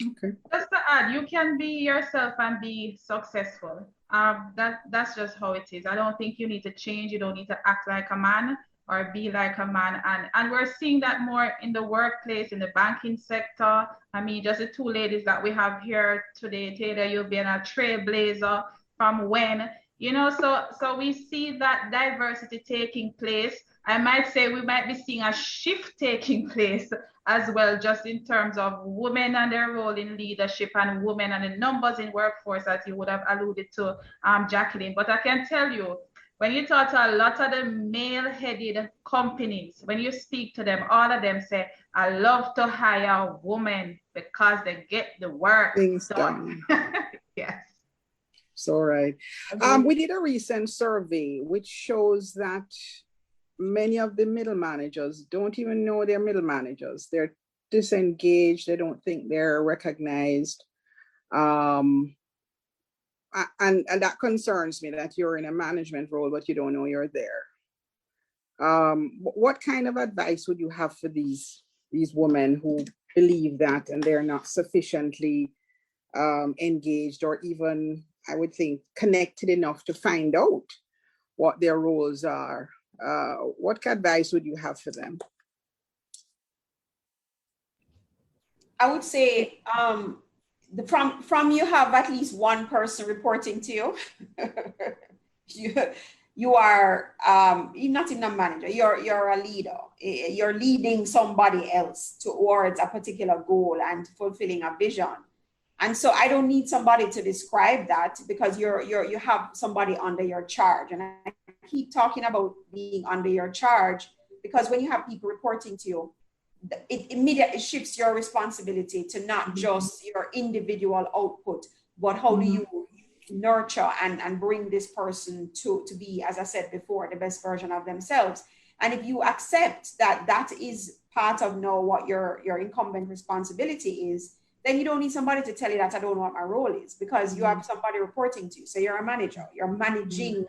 Okay. Just to add, you can be yourself and be successful. That's just how it is. I don't think you need to change. You don't need to act like a man or be like a man. And we're seeing that more in the workplace, in the banking sector. I mean, just the two ladies that we have here today, Thalia, you've been a trailblazer from when, you know, so we see that diversity taking place. I might say we might be seeing a shift taking place as well, just in terms of women and their role in leadership and women and the numbers in workforce, as you would have alluded to, Jacqueline. But I can tell you, when you talk to a lot of the male-headed companies, when you speak to them, all of them say, I love to hire women because they get the work done. Yes. So right. We did a recent survey which shows that many of the middle managers don't even know they're middle managers. They're disengaged. They don't think they're recognized. And that concerns me, that you're in a management role, but you don't know you're there. What kind of advice would you have for these women who believe that and they're not sufficiently engaged or even, I would think, connected enough to find out what their roles are? What advice would you have for them? I would say from you have at least one person reporting to you. you are not even a manager. You're a leader. You're leading somebody else towards a particular goal and fulfilling a vision. And so I don't need somebody to describe that, because you have somebody under your charge. And I keep talking about being under your charge, because when you have people reporting to you, it immediately shifts your responsibility to not just your individual output, but how do you nurture and bring this person to be, as I said before, the best version of themselves. And if you accept that that is part of now what your incumbent responsibility is, then you don't need somebody to tell you that I don't know what my role is, because you have somebody reporting to you. So you're a manager, you're managing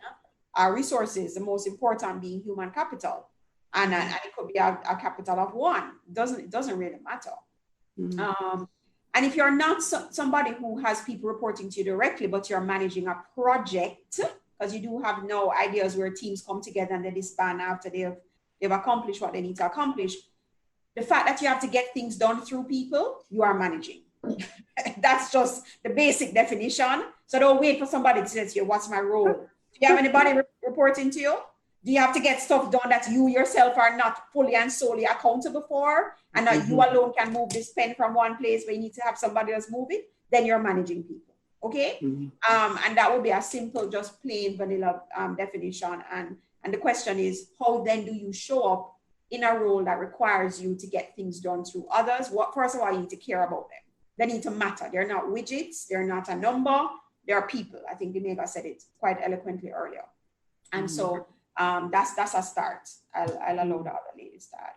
resources, the most important being human capital. And it could be a capital of one. It doesn't really matter. And if you're not somebody who has people reporting to you directly, but you're managing a project, because you do have no ideas where teams come together and they disband after they've accomplished what they need to accomplish. The fact that you have to get things done through people, you are managing. That's just the basic definition. So don't wait for somebody to say to you, what's my role? Do you have anybody reporting to you? Do you have to get stuff done that you yourself are not fully and solely accountable for, and that you alone can move this pen from one place where you need to have somebody else move it? Then you're managing people, okay? And that would be a simple, just plain vanilla definition. And the question is, how then do you show up in a role that requires you to get things done through others? First of all, you need to care about them. They need to matter. They're not widgets. They're not a number. They're people. I think Imega said it quite eloquently earlier. And so that's a start. I'll allow the other ladies to add.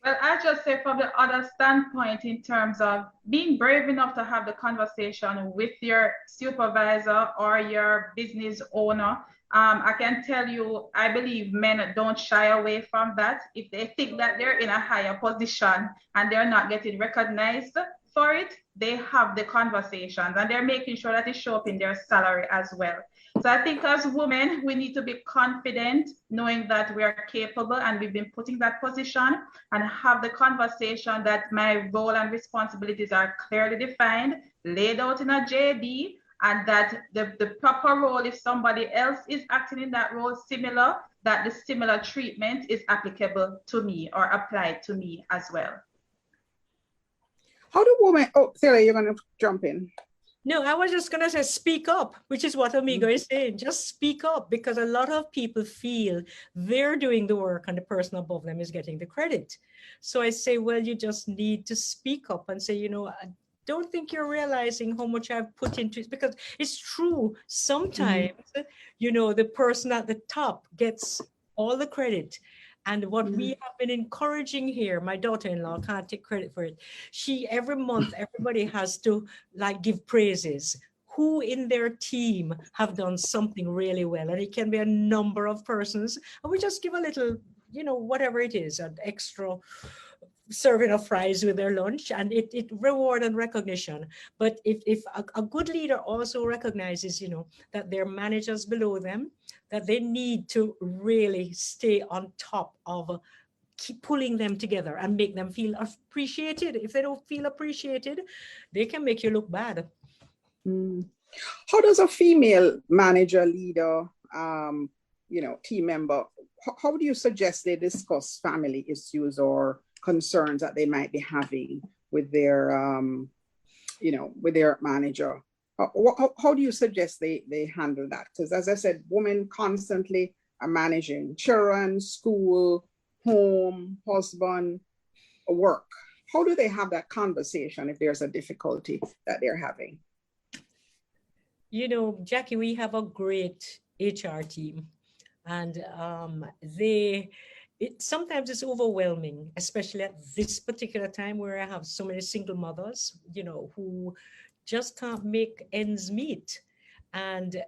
Well, I just say from the other standpoint, in terms of being brave enough to have the conversation with your supervisor or your business owner. I can tell you, I believe men don't shy away from that. If they think that they're in a higher position and they're not getting recognized for it, they have the conversations and they're making sure that it shows up in their salary as well. So I think as women, we need to be confident knowing that we are capable and we've been put in that position, and have the conversation that my role and responsibilities are clearly defined, laid out in a JD, and that the proper role, if somebody else is acting in that role similar, that the similar treatment is applicable to me or applied to me as well. How do women, Thalia, you're going to jump in. No, I was just going to say speak up, which is what Imega is saying. Just speak up, because a lot of people feel they're doing the work and the person above them is getting the credit. So I say, well, you just need to speak up and say, I don't think you're realizing how much I've put into it, because it's true. Sometimes, the person at the top gets all the credit. And what we have been encouraging here, my daughter-in-law can't take credit for it. Every month, everybody has to give praises. Who in their team have done something really well? And it can be a number of persons. And we just give a little, whatever it is, an extra serving of fries with their lunch, and it reward and recognition. But if a good leader also recognizes, that their managers below them, that they need to really stay on top of keep pulling them together and make them feel appreciated. If they don't feel appreciated, they can make you look bad. How does a female manager, leader, team member, how do you suggest they discuss family issues or concerns that they might be having with their, with their manager? How do you suggest they handle that? Because as I said, women constantly are managing children, school, home, husband, work. How do they have that conversation if there's a difficulty that they're having? Jackie, we have a great HR team, and sometimes it's overwhelming, especially at this particular time where I have so many single mothers, who just can't make ends meet. And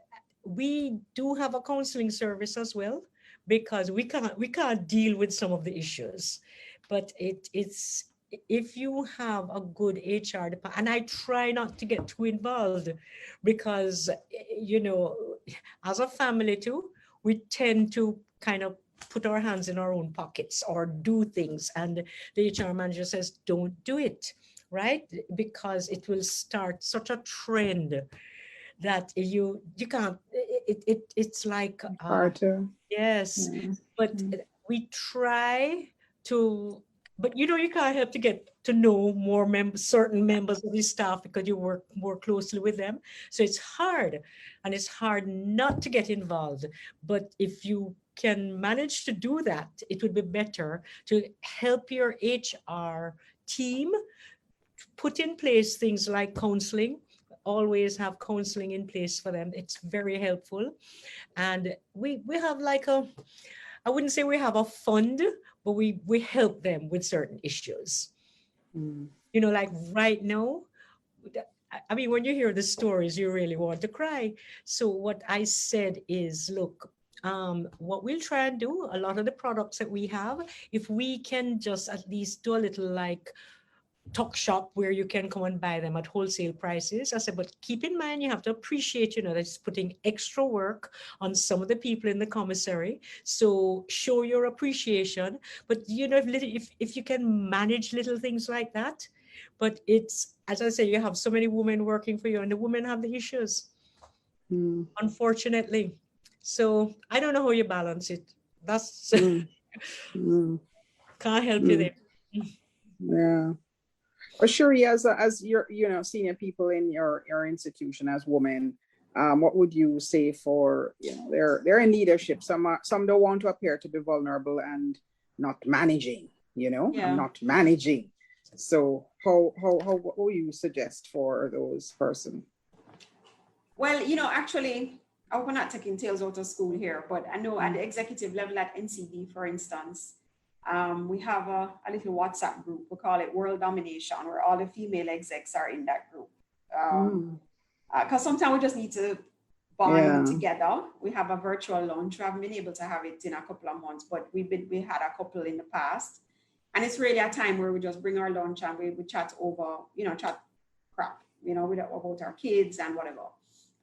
we do have a counseling service as well, because we can't deal with some of the issues. But it's if you have a good HR department, and I try not to get too involved, because as a family too, we tend to kind of put our hands in our own pockets or do things, and the HR manager says don't do it, right? Because it will start such a trend that you can't, it's like hard to. Yes. But we try to, but you can't help to get to know more certain members of the staff, because you work more closely with them. So it's hard, and it's hard not to get involved. But if you can manage to do that, it would be better to help your HR team put in place things like counseling. Always have counseling in place for them. It's very helpful. And we have I wouldn't say we have a fund, but we help them with certain issues. Like right now, I mean, when you hear the stories, you really want to cry. So what I said is, look, what we'll try and do, a lot of the products that we have, if we can just at least do a little tuck shop where you can come and buy them at wholesale prices. I said, but keep in mind, you have to appreciate, that it's putting extra work on some of the people in the commissary. So show your appreciation. But, if you can manage little things like that, but it's, as I say, you have so many women working for you, and the women have the issues, unfortunately. So I don't know how you balance it. That's, can't help you there. Yeah. Well, Sheree, as your senior people in your institution as women, what would you say for they're in leadership? Some don't want to appear to be vulnerable and not managing, and not managing. So what would you suggest for those persons? Well, actually, we're not taking tails out of school here, but I know at the executive level at NCD, for instance, we have a little WhatsApp group. We call it World Domination, where all the female execs are in that group. Because sometimes we just need to bond together. We have a virtual lunch. We haven't been able to have it in a couple of months, but we had a couple in the past. And it's really a time where we just bring our lunch and we chat over, chat crap, about our kids and whatever.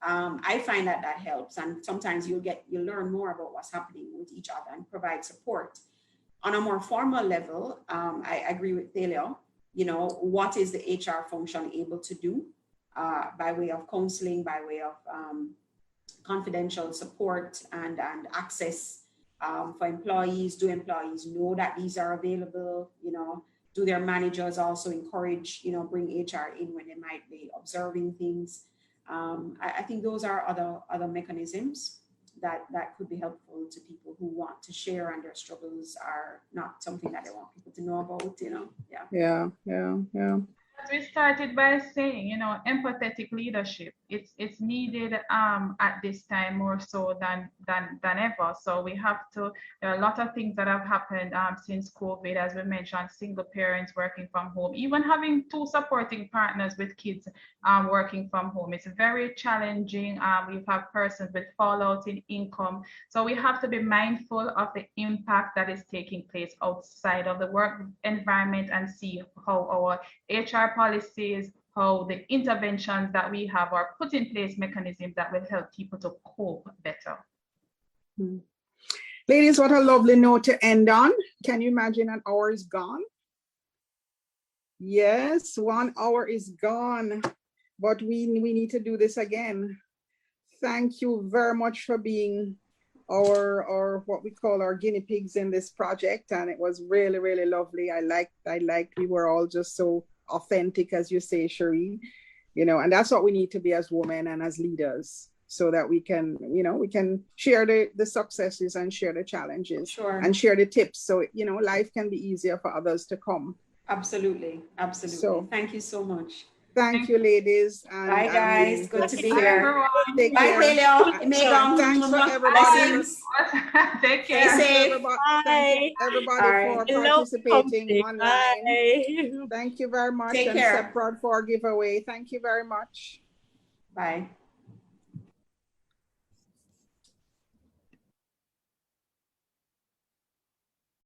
I find that helps. And sometimes you learn more about what's happening with each other and provide support. On a more formal level, I agree with Thalia, what is the HR function able to do by way of counseling, by way of confidential support and access for employees? Do employees know that these are available? Do their managers also encourage, bring HR in when they might be observing things? I think those are other mechanisms that could be helpful to people who want to share, and their struggles are not something that they want people to know about, you know. Yeah. As we started by saying, you know, empathetic leadership, it's needed at this time more so than ever. So we have to, there are a lot of things that have happened since COVID, as we mentioned, single parents working from home, even having two supporting partners with kids working from home. It's very challenging. We have persons with fallout in income. So we have to be mindful of the impact that is taking place outside of the work environment, and see how our HR policies, how the interventions that we have are put in place mechanisms that will help people to cope better. Ladies, what a lovely note to end on. Can you imagine an hour is gone? Yes, 1 hour is gone, but we need to do this again. Thank you very much for being our what we call our guinea pigs in this project, and it was really, really lovely. I liked we were all just so authentic, as you say, Sheree, you know, and that's what we need to be as women and as leaders, so that we can, you know, we can share the successes and share the challenges. Sure. And share the tips, so, you know, life can be easier for others to come. Absolutely. So thank you so much. Thank you, ladies. And, bye, guys. Good to be here. Take bye, care. Thalia. Thanks for everybody. Take care. Stay safe. Thank you, everybody, for participating online. Bye. Thank you very much. Take and care. Seprod for our giveaway. Thank you very much. Bye.